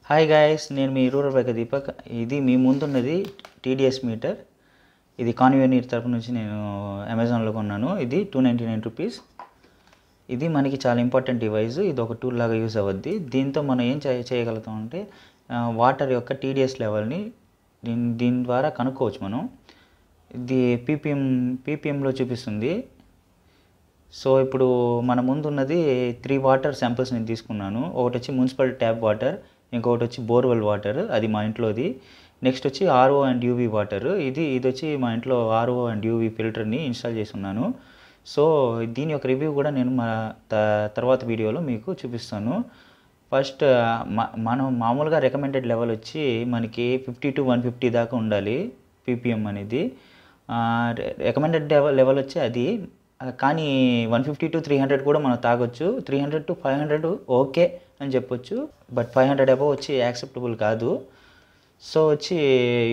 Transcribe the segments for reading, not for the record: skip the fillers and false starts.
Hi guys, నేను మీ rural biker Deepak. ఇది మీ ముందున్నది టీడీఎస్ మీటర్. ఇది కాన్వెనీర్ తరపు నుంచి నేను అమెజాన్లో కొన్నాను. ఇది 299 రూపీస్. ఇది మనకి చాలా ఇంపార్టెంట్ డివైస్. ఇది ఒక టూల్ లాగా యూజ్ అవ్వద్ది. దీంతో మనం ఏం చేయగలుగుతాం అంటే వాటర్ యొక్క టీడీఎస్ లెవెల్ని దీని ద్వారా కనుక్కోవచ్చు మనం. ఇది పీపీఎంలో చూపిస్తుంది. సో ఇప్పుడు మన ముందున్నది 3 వాటర్ శాంపిల్స్ నేను తీసుకున్నాను. ఒకటి వచ్చి మున్సిపల్ ట్యాప్ వాటర్, ఇంకొకటి వచ్చి బోర్వెల్ వాటర్, అది మా ఇంట్లోది. నెక్స్ట్ వచ్చి ఆర్ఓ అండ్ యూవీ వాటర్. ఇది వచ్చి మా ఇంట్లో ఆర్ఓ అండ్ యూవీ ఫిల్టర్ని ఇన్స్టాల్ చేసి ఉన్నాను. సో దీని యొక్క రివ్యూ కూడా నేను మా తర్వాత వీడియోలో మీకు చూపిస్తాను. ఫస్ట్ మనం మామూలుగా రికమెండెడ్ లెవెల్ వచ్చి మనకి 50 to 150 దాకా ఉండాలి పీపీఎం అనేది. రికమెండెడ్ లెవెల్ వచ్చి అది, కానీ 150 to 300 కూడా మనం తాగొచ్చు. 300 to 500 ఓకే అని చెప్పొచ్చు, బట్ 500 అబవ్ వచ్చి యాక్సెప్టబుల్ కాదు. సో వచ్చి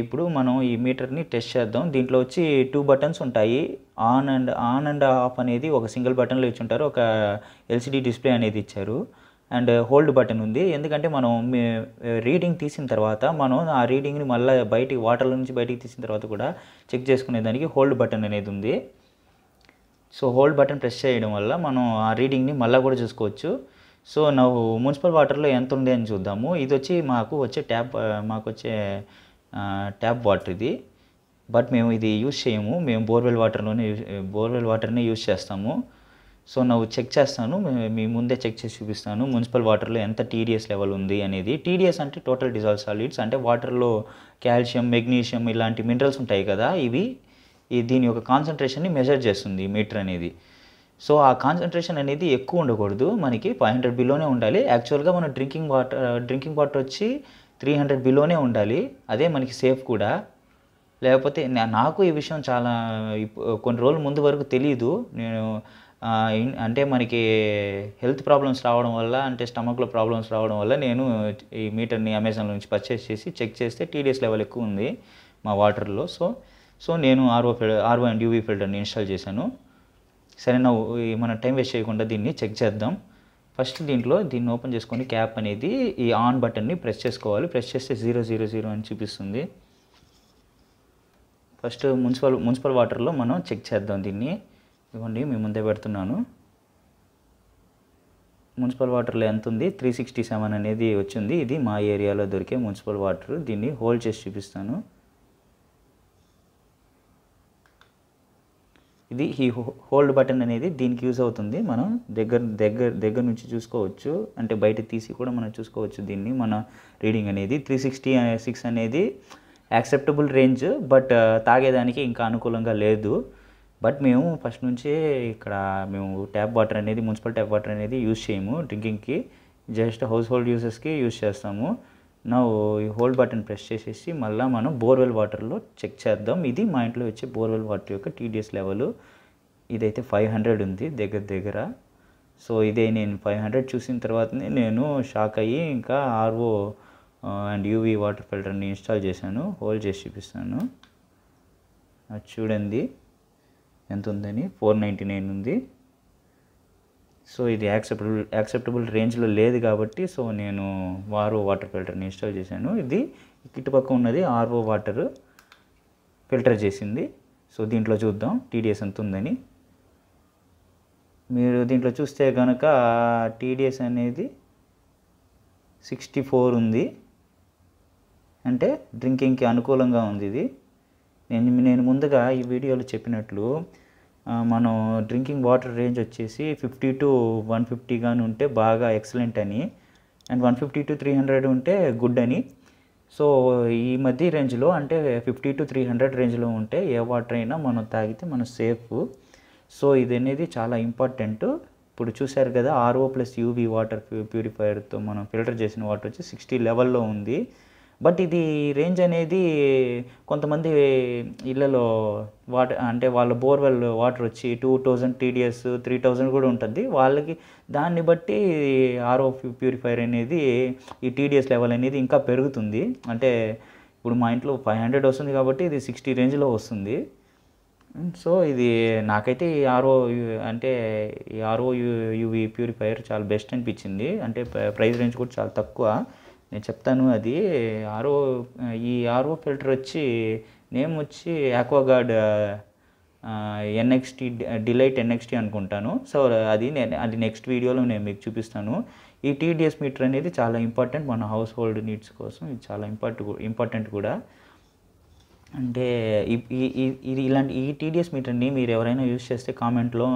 ఇప్పుడు మనం ఈ మీటర్ని టెస్ట్ చేద్దాం. దీంట్లో వచ్చి 2 బటన్స్ ఉంటాయి. ఆన్ అండ్ ఆఫ్ అనేది ఒక సింగిల్ బటన్లో ఇచ్చి ఉంటారు. ఒక ఎల్సిడి డిస్ప్లే అనేది ఇచ్చారు. అండ్ హోల్డ్ బటన్ ఉంది. ఎందుకంటే మనం రీడింగ్ తీసిన తర్వాత మనం ఆ రీడింగ్ని మళ్ళీ వాటర్లో నుంచి బయటికి తీసిన తర్వాత కూడా చెక్ చేసుకునే దానికి హోల్డ్ బటన్ అనేది ఉంది. సో హోల్డ్ బటన్ ప్రెస్ చేయడం వల్ల మనం ఆ రీడింగ్ని మళ్ళీ కూడా చూసుకోవచ్చు. సో ನಾವು మున్సిపల్ వాటర్లో ఎంత ఉంది అని చూద్దాము. ఇది వచ్చి మాకు వచ్చే ట్యాప్ వాటర్ ఇది, బట్ మేము ఇది యూజ్ చేయము. మేము బోర్వెల్ వాటర్నే యూజ్ చేస్తాము. సో ನಾವು చెక్ చేస్తాను, మీ ముందే చెక్ చేసి చూపిస్తాను మున్సిపల్ వాటర్లో ఎంత టీడీఎస్ లెవెల్ ఉంది అనేది. టీడీఎస్ అంటే టోటల్ డిజాల్వ్ సాలిడ్స్, అంటే వాటర్లో కాల్షియం, మెగ్నీషియం ఇలాంటి మినరల్స్ ఉంటాయి కదా, దీని యొక్క కాన్సన్ట్రేషన్ని మెజర్ చేస్తుంది ఈ మీటర్ అనేది. సో ఆ కాన్సన్ట్రేషన్ అనేది ఎక్కువ ఉండకూడదు, మనకి 500 బిలోనే ఉండాలి. యాక్చువల్గా మన డ్రింకింగ్ వాటర్ వచ్చి 300 బిలోనే ఉండాలి. అదే మనకి సేఫ్ కూడా. లేకపోతే నాకు ఈ విషయం చాలా కొన్ని రోజుల ముందు వరకు తెలియదు. నేను అంటే మనకి హెల్త్ ప్రాబ్లమ్స్ రావడం వల్ల, అంటే స్టమక్లో ప్రాబ్లమ్స్ రావడం వల్ల నేను ఈ మీటర్ని అమెజాన్ నుంచి పర్చేస్ చేసి చెక్ చేస్తే టీడీఎస్ లెవెల్ ఎక్కువ ఉంది మా వాటర్లో. సో నేను ఆర్ఓ అండ్ యూవీ ఫిల్టర్ని ఇన్స్టాల్ చేశాను. సరే, మనం టైం వేస్ట్ చేయకుండా దీన్ని చెక్ చేద్దాం. ఫస్ట్ దీన్ని ఓపెన్ చేసుకొని క్యాప్ అనేది ఈ ఆన్ బటన్ని ప్రెస్ చేసుకోవాలి. ప్రెస్ చేస్తే 000 అని చూపిస్తుంది. ఫస్ట్ మున్సిపల్ వాటర్లో మనం చెక్ చేద్దాం దీన్ని. ఇవ్వండి, మీ ముందే పెడుతున్నాను. మున్సిపల్ వాటర్లో ఎంత ఉంది? 367 అనేది వచ్చింది. ఇది మా ఏరియాలో దొరికే మున్సిపల్ వాటర్. దీన్ని హోల్డ్ చేసి చూపిస్తాను. ఇది ఈ హోల్డ్ బటన్ అనేది దీనికి యూజ్ అవుతుంది. మనం దగ్గర నుంచి చూసుకోవచ్చు, అంటే బయట తీసి కూడా మనం చూసుకోవచ్చు దీన్ని. మన రీడింగ్ అనేది 366 అనేది యాక్సెప్టబుల్ రేంజ్, బట్ తాగేదానికి ఇంకా అనుకూలంగా లేదు. బట్ మేము ఫస్ట్ నుంచే మేము మున్సిపల్ ట్యాప్ వాటర్ అనేది యూజ్ చేయము డ్రింకింగ్కి, జస్ట్ హౌస్ హోల్డ్ యూజెస్కి యూజ్ చేస్తాము. ఈ హోల్డ్ బటన్ ప్రెస్ చేసేసి మళ్ళీ మనం బోర్వెల్ వాటర్లో చెక్ చేద్దాం. ఇది మా ఇంట్లో వచ్చే బోర్వెల్ వాటర్ యొక్క టీడీఎస్ లెవెల్. ఇదైతే 500 ఉంది దగ్గర. సో ఇదే నేను 500 చూసిన తర్వాతనే నేను షాక్ అయ్యి ఇంకా ఆర్ఓ అండ్ యూవీ వాటర్ ఫిల్టర్ని ఇన్స్టాల్ చేశాను. హోల్డ్ చేసి చూపిస్తాను. అది చూడండి ఎంత ఉందని. 499 ఉంది. సో ఇది యాక్సెప్టబుల్ రేంజ్లో లేదు కాబట్టి సో నేను ఆర్ఓ వాటర్ ఫిల్టర్ని ఇన్స్టాల్ చేశాను. ఇది ఇటుపక్క ఉన్నది ఆర్ఓ వాటర్ ఫిల్టర్ చేసింది. సో దీంట్లో చూద్దాం టీడీఎస్ ఎంత ఉందని. మీరు దీంట్లో చూస్తే కనుక టీడీఎస్ అనేది 64 ఉంది, అంటే డ్రింకింగ్కి అనుకూలంగా ఉంది ఇది. నేను ముందుగా ఈ వీడియోలో చెప్పినట్లు మనం డ్రింకింగ్ వాటర్ రేంజ్ వచ్చేసి 50 to 150 కానీ ఉంటే బాగా ఎక్సలెంట్ అని, అండ్ 150 to 300 ఉంటే గుడ్ అని. సో ఈ మధ్య రేంజ్లో అంటే 50 to 300 రేంజ్లో ఉంటే ఏ వాటర్ అయినా మనం తాగితే మనం సేఫ్. సో ఇది అనేది చాలా ఇంపార్టెంట్. ఇప్పుడు చూశారు కదా, ఆర్ఓ ప్లస్ యూవీ వాటర్ ప్యూరిఫైయర్తో మనం ఫిల్టర్ చేసిన వాటర్ వచ్చి 60 లెవెల్లో ఉంది. బట్ ఇది రేంజ్ అనేది కొంతమంది ఇళ్ళలో అంటే వాళ్ళ బోర్వెల్ వాటర్ వచ్చి 2000 టీడీఎస్, 3000 కూడా ఉంటుంది వాళ్ళకి. దాన్ని బట్టి ఆర్ఓ ప్యూరిఫైయర్ అనేది ఈ టీడీఎస్ లెవెల్ అనేది ఇంకా పెరుగుతుంది. అంటే ఇప్పుడు మా ఇంట్లో 500 వస్తుంది కాబట్టి ఇది 60 రేంజ్లో వస్తుంది. సో ఇది నాకైతే ఈ ఆర్ఓ యూవీ ప్యూరిఫైయర్ చాలా బెస్ట్ అనిపించింది. అంటే ప్రైస్ రేంజ్ కూడా చాలా తక్కువ. నేను చెప్తాను అది. ఆర్ఓ ఈ ఆర్ఓ ఫిల్టర్ వచ్చి నేమ్ వచ్చి ఆక్వాగార్డ్ ఎన్ఎక్స్టీ డిలైట్ ఎన్ఎక్స్టీ అనుకుంటాను. సో అది నెక్స్ట్ వీడియోలో నేను మీకు చూపిస్తాను. ఈ టీడీఎస్ మీటర్ అనేది చాలా ఇంపార్టెంట్ మన హౌస్ హోల్డ్ నీడ్స్ కోసం. ఇది చాలా ఇంపార్టెంట్ కూడా. అంటే ఇది ఇలాంటి ఈ టీడీఎస్ మీటర్ని మీరు ఎవరైనా యూజ్ చేస్తే కామెంట్లో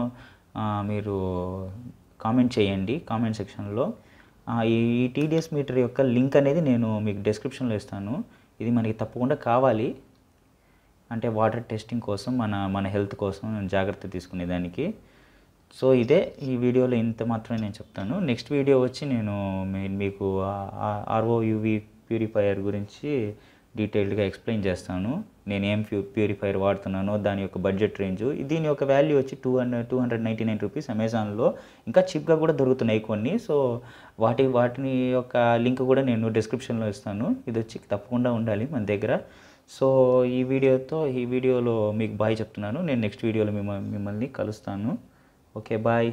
మీరు కామెంట్ చేయండి, కామెంట్ సెక్షన్లో. ఈ టీడీఎస్ మీటర్ యొక్క లింక్ అనేది నేను మీకు డిస్క్రిప్షన్లో ఇస్తాను. ఇది మనకి తప్పకుండా కావాలి, అంటే వాటర్ టెస్టింగ్ కోసం, మన హెల్త్ కోసం జాగ్రత్త తీసుకునేదానికి. సో ఇదే ఈ వీడియోలో ఇంత మాత్రమే నేను చెప్తాను. నెక్స్ట్ వీడియో వచ్చి నేను మీకు ఆర్ఓ యూవీ ప్యూరిఫైయర్ గురించి డీటెయిల్డ్గా ఎక్స్ప్లెయిన్ చేస్తాను. నేను ఏం ప్యూరిఫైయర్ వాడుతున్నానో, దాని యొక్క బడ్జెట్ రేంజు. దీని యొక్క వాల్యూ వచ్చి 299 రూపీస్. అమెజాన్లో ఇంకా చీప్గా కూడా దొరుకుతున్నాయి కొన్ని. సో వాటిని యొక్క లింక్ కూడా నేను డిస్క్రిప్షన్లో ఇస్తాను. ఇది వచ్చి తప్పకుండా ఉండాలి మన దగ్గర. సో ఈ వీడియోలో మీకు బాయ్ చెప్తున్నాను. నేను నెక్స్ట్ వీడియోలో మిమ్మల్ని కలుస్తాను. Okay, bye.